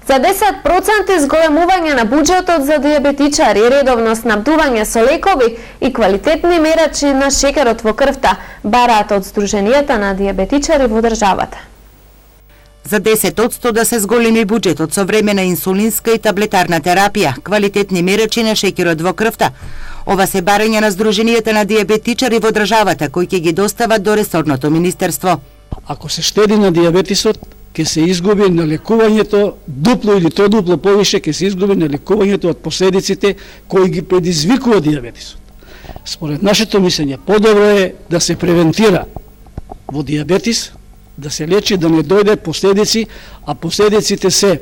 За 10% зголемување на буџетот за дијабетичари, редовно снабдување со лекови и квалитетни мерачи на шекерот во крвта бараат од Сдруженијата на дијабетичари во државата. За 10% да се зголеми буџетот со времена инсулинска и таблетарна терапија, квалитетни мерачи на шекерот во крвта. Ова се барања на Сдруженијата на дијабетичари во државата, кои ќе ги достават до ресорното министерство. Ако се штеди на дијабетисот, ќе се изгуби на лекувањето дупло или троduplо повише, ќе се изгуби на лекувањето од последиците кои ги предизвикува дијабетисот. Според нашето мислење, подобро е да се превентира во дијабетис, да се лечи, да не дојде последици, а последиците се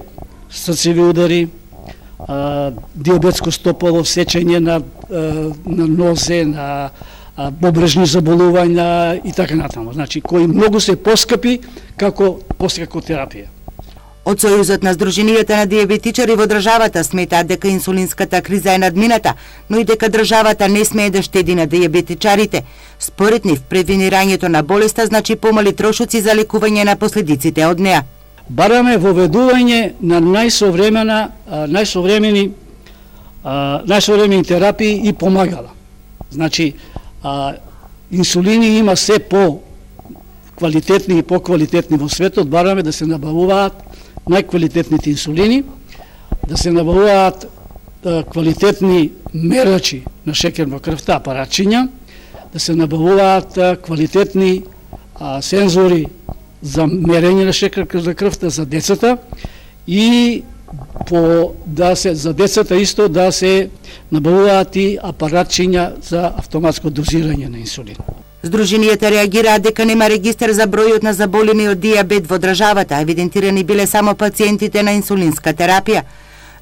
срцеви удари, диабетско стополо, сечење на нозе, на бобрежни заболувања и така натаму. Значи, кои многу се поскапи како терапија. Од Сојузот на Сдруженијата на дијабетичари во државата сметаат дека инсулинската криза е надмината, но и дека државата не смее да штеди на дијабетичарите. Според нив, превенирањето на болеста значи помали трошоци за лекување на последиците од неа. Бараме воведување на најсовремени терапии и помагала. Значи, инсулини има се по квалитетни и поквалитетни во светот. Бараме да се набавуваат најквалитетните инсулини, да се набавуваат квалитетни мерачи на шекер во крвта, апаратчиња, да се набавуваат квалитетни сензори за мерење на шекер за крвта за децата и за децата исто да се набавуваат и апаратчиња за автоматско дозирање на инсулин. Сдруженијата реагираат дека нема регистар за бројот на заболени од дијабет во државата, евидентирани биле само пациентите на инсулинска терапија.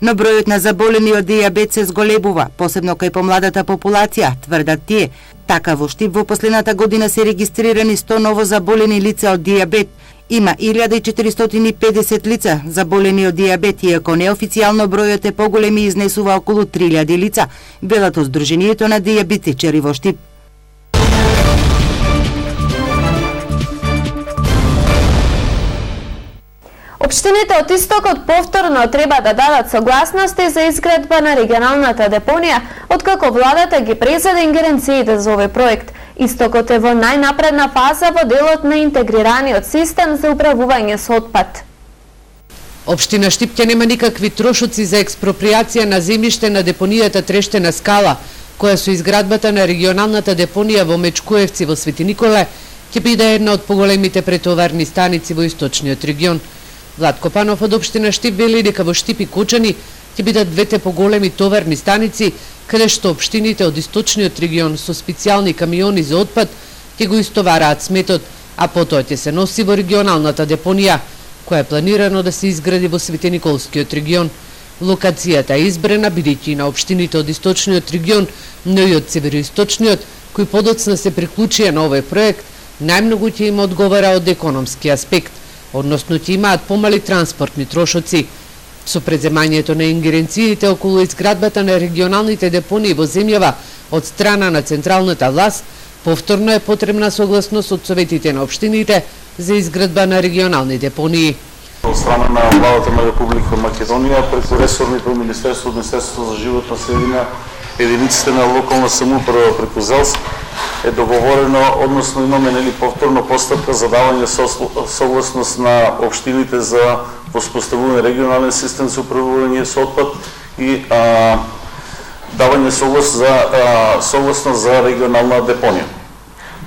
Но бројот на заболени од дијабет се зголебува, посебно кај помладата популација, тврдат тие. Така во Штип во последната година се регистрирани 100 ново заболени лица од дијабет. Има 1450 лица заболени од дијабет, иако неофицијално бројот е поголем и изнесува околу 3000 лица, велат од Сдруженијето на дијабетичари во Штип. Општините од Истокот повторно треба да дадат согласности за изградба на регионалната депонија, откако владата ги презеде ингеренциите за овој проект. Истокот е во најнапредна фаза во делот на интегрираниот систем за управување со отпад. Општина Штип ќе нема никакви трошоци за експроприација на земјиште на депонијата Трештена скала, која со изградбата на регионалната депонија во Мечкуевци во Свети Николе ќе биде една од поголемите претоварни станици во источниот регион. Владко Панов од општина Штип вели дека во Штип и Кочани ќе бидат двете поголеми товарни станици, каде што општините од источниот регион со специјални камиони за отпад ќе го истовараат сметот, а потоа ќе се носи во регионалната депонија, која е планирано да се изгради во Светениколскиот регион. Локацијата е избрана бидејќи на општините од источниот регион, но и од североисточниот, кои подоцна се приклучија на овој проект, најмногу ќе им одговара од економски аспект, односно ќе имаат помали транспортни трошоци. Со преземањето на ингеренциите околу изградбата на регионалните депонии во земјава од страна на централната власт, повторно е потребна согласност од советите на општините за изградба на регионални депонии. Од страна на владата на Република Македонија, преку ресорните Министерството за животна средина, единиците на локална самоуправа преку ЗЕЛС е договорено, односно имаме повторно постапка за давање согласност на општините за воспоставување регионален систем за управување со отпад и давање согласност за регионална депонија.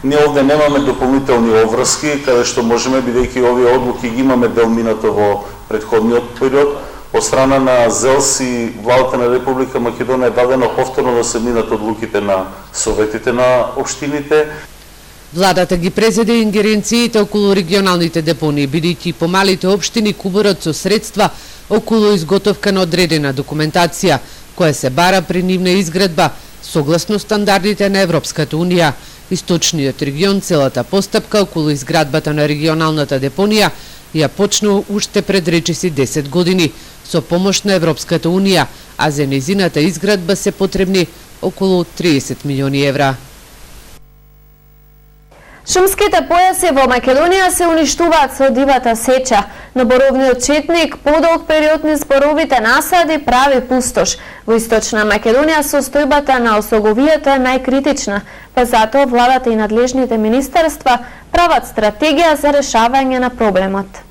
Ние овде немаме дополнителни обврски, каде што можеме, бидејќи овие одлуки ги имаме делминато во претходниот период. Од страна на ЗЕЛС и владата на Република Македонија е дадено повторно да се минат одлуките на советите на општините. Владата ги презеде ингеренциите околу регионалните депонии, бидејќи помалите општини кубурат со средства околу изготовка на одредена документација, која се бара при нивна изградба, согласно стандардите на Европската Унија. Источниот регион целата постапка околу изградбата на регионалната депонија ја почнал уште пред речиси 10 години со помош на Европската Унија, а за нејзината изградба се потребни околу 30 милиони евра. Шумските појаси во Македонија се уништуваат со дивата сеча, но боровниот четник подолг период низ боровите насади прави пустош. Во Источна Македонија состојбата на осоговијето е најкритична, па затоа владата и надлежните министерства прават стратегија за решавање на проблемот.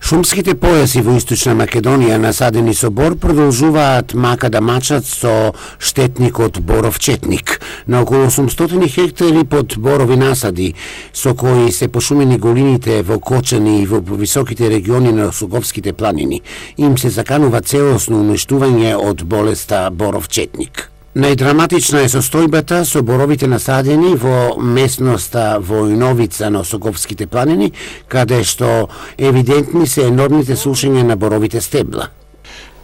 Шумските појаси во Источна Македонија насадени со бор продолжуваат мака да мачат со штетникот боров четник. На околу 800 хектари под борови насади, со кои се пошумени голините во Кочани и во високите региони на Суговските планини, им се заканува целосно уништување од болеста боров четник. Најдраматична е состојбата со боровите насадени во местноста Војновица на Осоговските планини, каде што евидентни се енормните сушења на боровите стебла.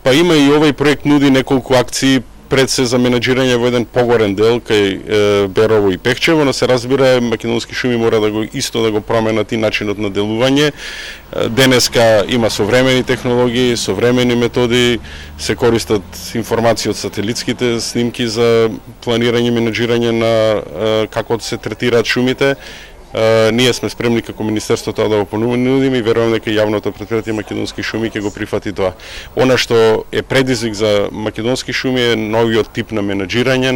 Па има и овој проект нуди неколку акции пред се за менаџирање во еден погорен дел кај Берово и Пехчево, но се разбира Македонски шуми мора да го исто да го променат и начинот на делување. Денеска има современи технологии, современи методи, се користат информации од сателитските снимки за планирање и менаџирање на како се третираат шумите. Ние сме спремни како Министерство тоа да го понудиме и верувам дека јавното претпријатие Македонски шуми ќе го прифати тоа. Она што е предизвик за Македонски шуми е новиот тип на менаџирање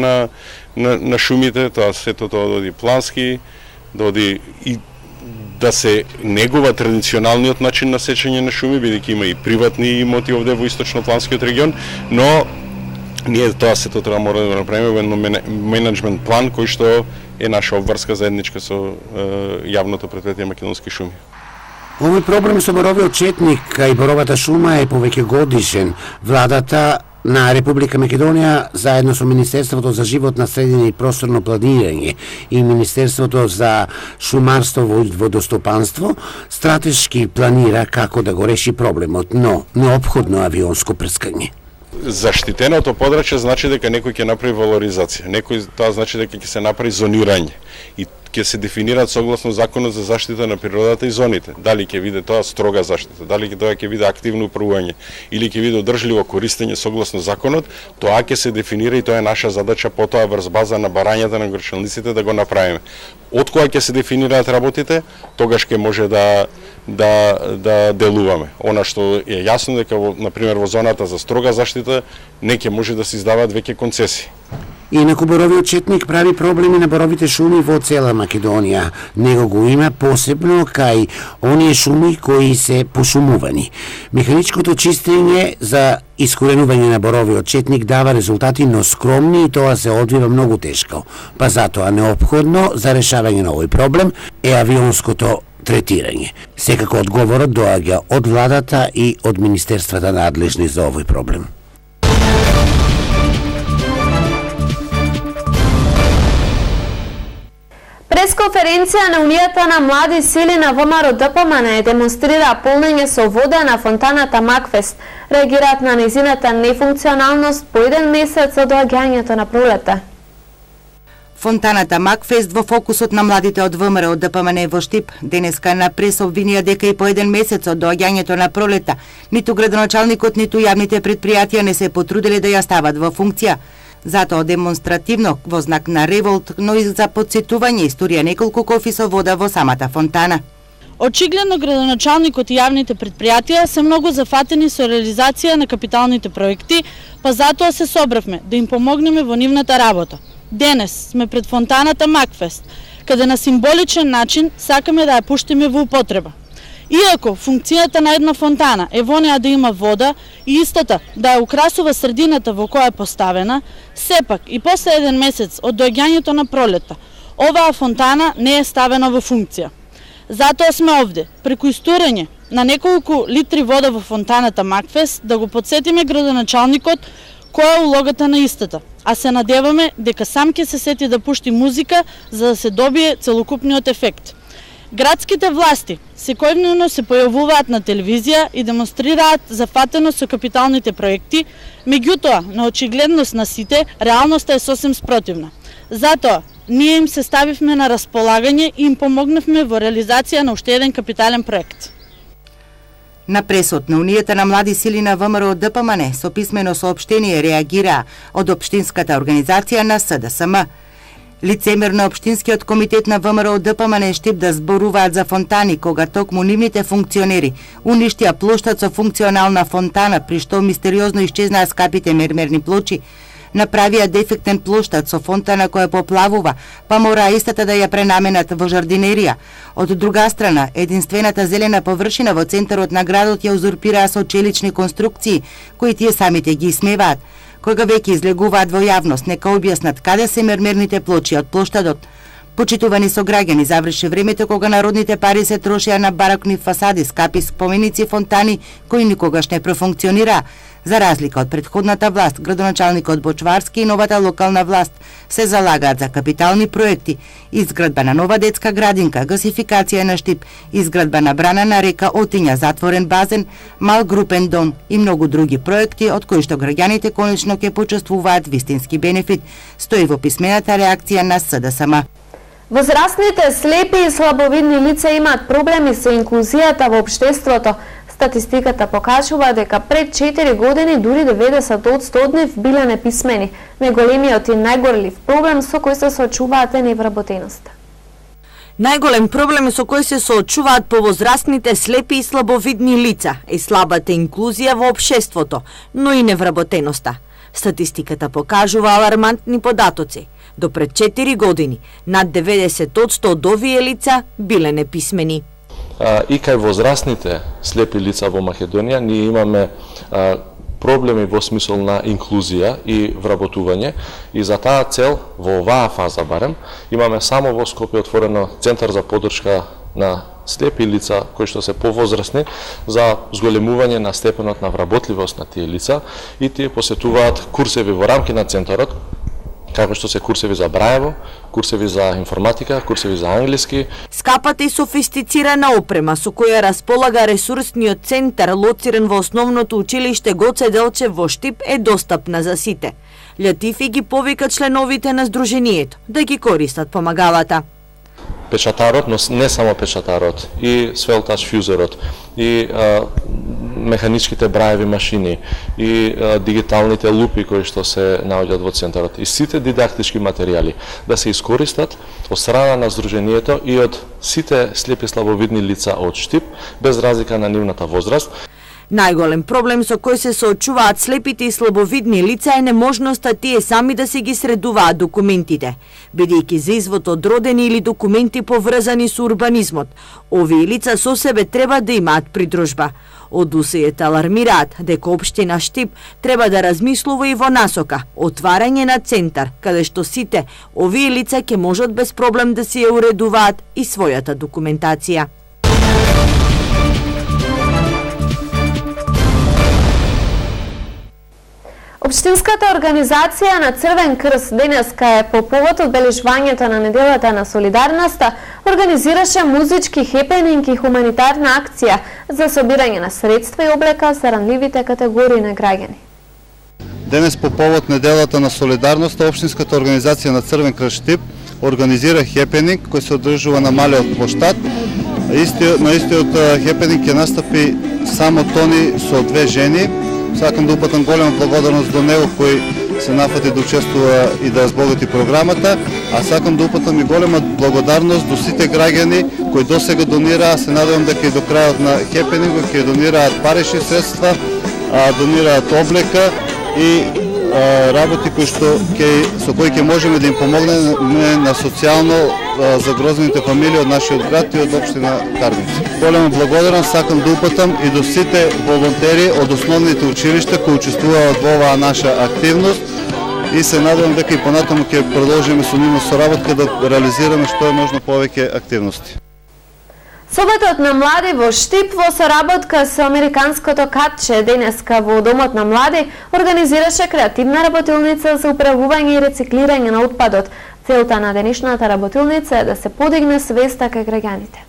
на шумите, тоа сето тоа доди плански, доди и да се негува традиционалниот начин на сечење на шуми, бидејќи има и приватни имоти овде во источно-планскиот регион, но ние тоа сето треба мора да го направиме во еден менеджмент план кој што е наша обврска заедничка со јавното претпријатие Македонски шуми. Овој проблем со боровиот четник и боровата шума е повеќе годишен. Владата на Република Македонија заедно со Министерството за животна средина и просторно планирање и Министерството за шумарство и водостопанство стратешки планира како да го реши проблемот, но неопходно авионско прскање. Заштитеното подрачје значи дека некој ќе направи валоризација, тоа значи дека ќе се направи зонирање и ќе се дефинираат согласно Законот за заштита на природата и зоните. Дали ќе биде тоа строга заштита, дали тоа ќе биде активно управување или ќе биде одржливо користење согласно законот, тоа ќе се дефинира и тоа е наша задача потоа врз база на барањата на горчалниците да го направиме. Од кога ќе се дефинираат работите, тогаш ќе може да делуваме. Она што е јасно дека на пример во зоната за строга заштита не ќе може да се издаваат веќе концесии. Инаку боровиот четник прави проблеми на боровите шуми во цела Македонија. Него го има посебно кај оние шуми кои се пошумувани. Механичкото чистење за искоренување на боровиот четник дава резултати, но скромни и тоа се одвива многу тешко. Па затоа неопходно за решавање на овој проблем е авионското третирање. Секако одговорот доаѓа од владата и од министерствата надлежни за овој проблем. Пресконференција на Унијата на млади сили на ВМРО ДПМН демонстрира полнење со вода на фонтаната Макфест. Реагираат на незината нефункционалност по еден месец од доаѓањето на пролета. Фонтаната Макфест во фокусот на младите од ВМРО ДПМН во Штип. Денеска на прес обвинија дека и по еден месец од доаѓањето на пролета, ниту градоначалникот, ниту јавните претпријатија не се потрудиле да ја стават во функција. Затоа демонстративно во знак на револт, но и за подсетување историја неколку кофи со вода во самата фонтана. Очигледно градоначалникот и јавните претпријатија се многу зафатени со реализација на капиталните проекти, па затоа се собравме да им помогнеме во нивната работа. Денес сме пред фонтаната Макфест, каде на символичен начин сакаме да ја пуштиме во употреба. Иако функцијата на една фонтана е во неа да има вода и истата да ја украсува средината во која е поставена, сепак и после еден месец од доаѓањето на пролета, оваа фонтана не е ставена во функција. Затоа сме овде, преку истурење на неколку литри вода во фонтаната Макфест, да го подсетиме градоначалникот која е улогата на истата, а се надеваме дека сам ќе се сети да пушти музика за да се добие целокупниот ефект. Градските власти секојдневно се појавуваат на телевизија и демонстрираат зафатеност со капиталните проекти, меѓутоа, на очигледност на сите, реалноста е сосем спротивна. Затоа, ние им се ставивме на располагање и им помогнавме во реализација на уште еден капитален проект. На пресот на Унијата на млади сили на ВМРО ДПМН со писмено соопштение реагира од Општинската организација на СДСМ. Лицемерно општинскиот комитет на ВМРО ДПМН Штип да зборуваат за фонтани, кога токму нивните функционери уништија плоштад со функционална фонтана, при што мистериозно исчезнаа скапите мермерни плочи, направија дефектен плоштад со фонтана која поплавува, па мора истата да ја пренаменат во жардинерија. Од друга страна, единствената зелена површина во центарот на градот ја узурпираа со челични конструкции, кои тие самите ги смеваат. Кога веќе излегуваат во јавност, нека објаснат каде се мермерните плочи од плоштадот. Почитувани сограѓани, заврши времето кога народните пари се трошија на барокни фасади, скапи споменици, фонтани кои никогаш не профункционираа. За разлика од претходната власт, градоначалникот Бочварски и новата локална власт се залагаат за капитални проекти: изградба на нова детска градинка, гасификација на Штип, изградба на брана на река Отиња, затворен базен, мал групен дом и многу други проекти од кои што граѓаните конечно ќе почувствуваат вистински бенефит, стои во писмената реакција на СДСМ. Возрастните, слепи и слабовидни лица имаат проблеми со инклузијата во општеството. Статистиката покажува дека пред 4 години дури 90% од нив биле неписмени. Најголемиот и најгорлив проблем со кој се соочуваат е невработеноста. Најголем проблем со кој се соочуваат повозрастните, слепи и слабовидни лица е слабата инклузија во општеството, но и невработеноста. Статистиката покажува алармантни податоци. До пред 4 години над 90% од овие лица биле неписмени. И кај возрастните слепи лица во Македонија ние имаме проблеми во смисол на инклузија и вработување, и за таа цел во оваа фаза барем имаме само во Скопје отворено центар за поддршка на слепи лица кои што се повозрастни за зголемување на степенот на вработливост на тие лица, и тие посетуваат курсеви во рамки на центарот, како што се курсеви за браево, курсеви за информатика, курсеви за англиски. Скапата и софистицирана опрема со која располага ресурсниот центар, лоциран во основното училиште Гоце Делчев во Штип, е достапна за сите. Лјатифи ги повика членовите на здруженијето да ги користат помагалата. Печатарот, но не само печатарот, и свелтач фјузерот, и механичките браеви машини, и дигиталните лупи кои што се наоѓаат во центарот, и сите дидактички материјали да се искористат од страна на здруженијето и од сите слепи слабовидни лица од Штип, без разлика на нивната возраст. Најголем проблем со кој се соочуваат слепите и слабовидни лица е неможноста тие сами да се ги средуваат документите, бидејќи за извод од родени или документи поврзани со урбанизмот, овие лица со себе треба да имаат придружба. Од УСЕ алармираат дека општина Штип треба да размислува и во насока отварање на центар, каде што сите овие лица ќе можат без проблем да си ја уредуваат и својата документација. Општинската организација на Црвен крст денеска е по повод одбележувањето на неделата на солидарноста организираше музички хепенинг и хуманитарна акција за собирање на средства и облека за ранливите категории на граѓани. Денес по повод неделата на солидарноста општинската организација на Црвен крст Штип организира хепенинг кој се одржува на малиот плоштад. На истиот хепенинг ќе настапи само Тони со две жени. Сакам да упатам голема благодарност до него кој се нафати да учествува и да разбогати програмата, а сакам да упатам и голема благодарност до сите граѓани кои досега донираа, се надевам дека и до крајот на хепенингот ќе донираат парични средства, донираат облека и работи со кои ќе можеме да им помогнеме на социјално загрозените фамилии од нашиот град и од општина Карница. Голема благодарност сакам да упатам и до сите волонтери од основните училишта кои учествуваат во оваа наша активност, и се надевам дека и понатаму ќе продолжиме со нивна соработка да реализираме што е можно повеќе активности. Советот на млади во Штип во соработка со Американското катче денеска во Домот на млади организираше креативна работилница за управување и рециклирање на отпадот. Целта на денешната работилница е да се подигне свеста кај граѓаните.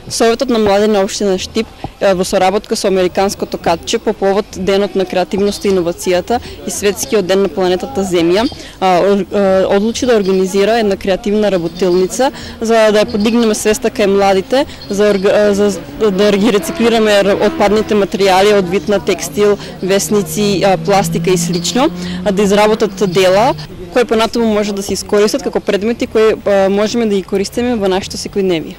Советот на млади на општина Штип во соработка со Американското катче по повод Денот на креативноста и иновацијата и Светскиот ден на планетата Земја одлучи да организира една креативна работилница за да ја подигнеме свеста кај младите, за да ги рециклираме отпадните материјали од вид на текстил, весници, пластика и слично, да изработат дела кои понатаму може да се искористат како предмети кои можеме да ги користиме во нашето секојдневие.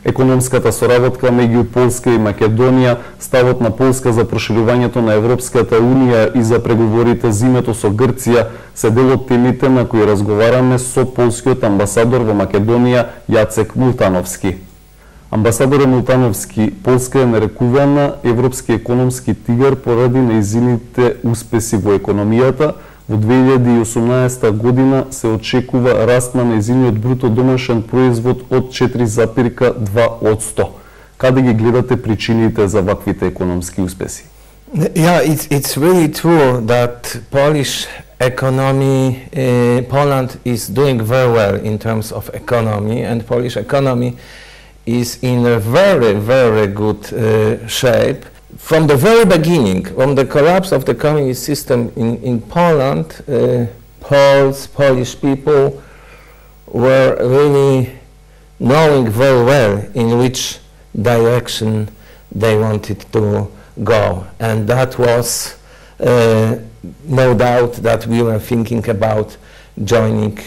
Економската соработка меѓу Полска и Македонија, ставот на Полска за проширувањето на Европската Унија и за преговорите за името со Грција се дел од темите на кои разговараме со полскиот амбасадор во Македонија Јацек Мултановски. Амбасадор Мултановски, Полска е нарекувана европски економски тигар поради нејзините успеси во економијата. Во 2018 година се очекува раст на нејзиниот бруто домашен производ од 4,2%. Каде ги гледате причините за ваквите економски успеси? Yeah, it's really true that Polish economy, Poland is doing very well in terms of economy, and Polish economy is in a very, very good shape. From the very beginning, from the collapse of the communist system in Poland, Polish people were really knowing very well in which direction they wanted to go. And that was no doubt that we were thinking about joining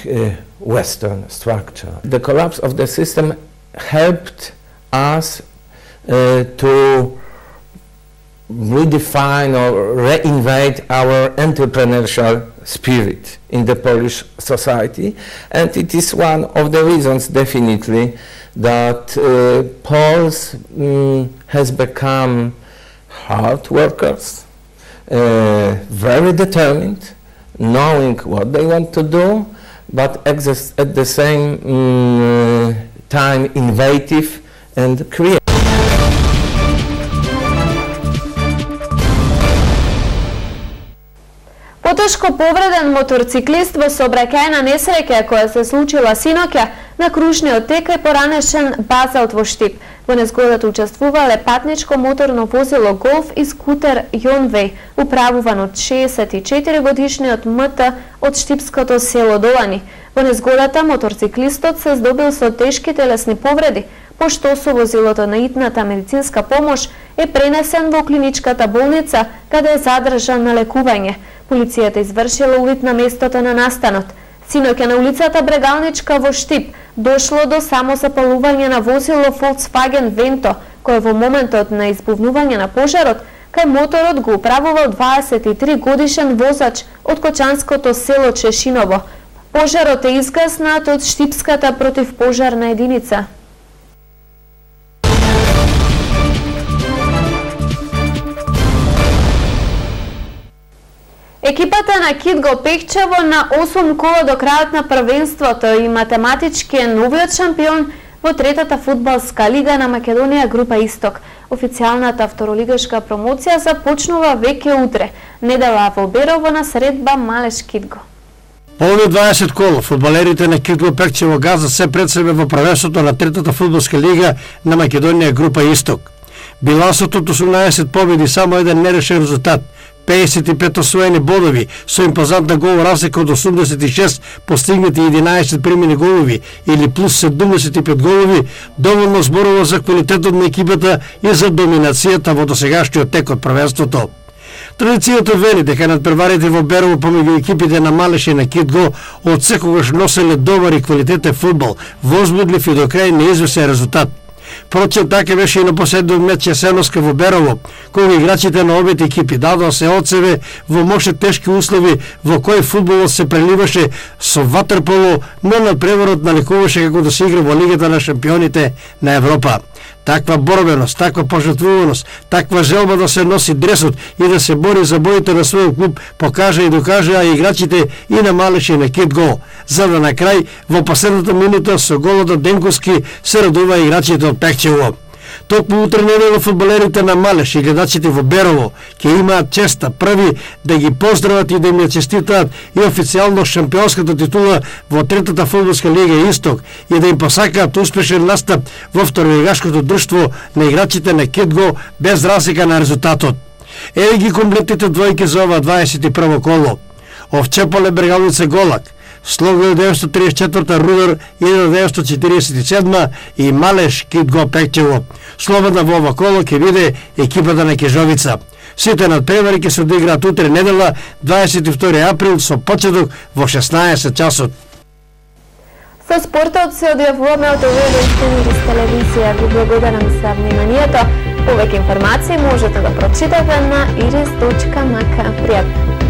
Western structure. The collapse of the system helped us to redefine or reinvent our entrepreneurial spirit in the Polish society, and it is one of the reasons definitely that Poles has become hard workers, very determined, knowing what they want to do, but at the same time innovative and creative. Потешко повреден моторциклист во сообраќајна несреќа која се случила синоќа на кружниот тек е поранешен Базелт во Штип. Во незгодата учествувале патничко моторно возило Голф и скутер Јонвеј, управуван од 64 годишниот МТ од штипското село Долани. Во незгодата моторциклистот се здобил со тешки телесни повреди, пошто со возилото на итната медицинска помош е пренесен во клиничката болница, каде е задржан на лекување. Полицијата извршила увид на местото на настанот. Синоќа на улицата Брегалничка во Штип дошло до самозапалување на возило Volkswagen Vento, кое во моментот на избувнување на пожарот, кај моторот го управувал 23 годишен возач од кочанското село Чешиново. Пожарот е изгаснат од Штипската противпожарна единица. Екипата на Кидго Пехчево на 8 кола до крајот на првенството и математички е новиот шампион во третата фудбалска лига на Македонија група Исток. Официјалната второлигашка промоција започнува веќе утре, недела во Берово на средба Малеш Кидго. Полни 20 кола фудбалерите на Кидго Пехчево газа се пред себе во првенството на третата фудбалска лига на Македонија група Исток. Билансот од 18 победи, само еден нерешен резултат, 55 освоени бодови со импозантна гол разлика од 86 постигнати 11 примени голови или плюс 75 голови, доволно зборува за квалитетот на екипата и за доминацијата во досегашниот тек од првенството. Традицијата вели дека надпреварите во Берово помеѓу екипите на Малеш и на Кидго од секогаш носеле добар и квалитетен фудбал, возбудлив и до крај неизвестен резултат. Впрочем, така беше и на последниот меч есеноска во Берово, кога играчите на обете екипи дадоа се од себе во мошни тешки услови во кои фудбалот се преливаше со ватерполо, но надпреварот наликуваше како да се игра во Лигата на шампионите на Европа. Таква борбеност, таква пожртвуваност, таква желба да се носи дресот и да се бори за боите на својот клуб покажа и докажаа играчите и на Малеш и на Кидго, за да на крај во последната минута со голот од Денковски се радува играчите од Пехчево. Токму утре недела фудбалерите на Малеш и гледачите во Берово ќе имаат честа први да ги поздрават и да им ја честитаат и официјално шампионската титула во третата фудбалска лига Исток и да им посакаат успешен настап во второлигашкото друштво на играчите на Кидго без разлика на резултатот. Еве ги комплетните двојки за ова 21 коло. Овчеполе Брегалница Голак, Слог 1934 Рудар 1947 и Малеш Кит Го Пекчево. Слободна во ова коло ќе биде екипата на Кежовица. Сите надпревари ќе се одиграат утре недела 22 април со почеток во 16 часот. Со спортот се одјавуваме од овие вести низ телевизија. Ви благодарам за вниманието. Повеќе информации можете да прочитате на iris.mk. Пријатно!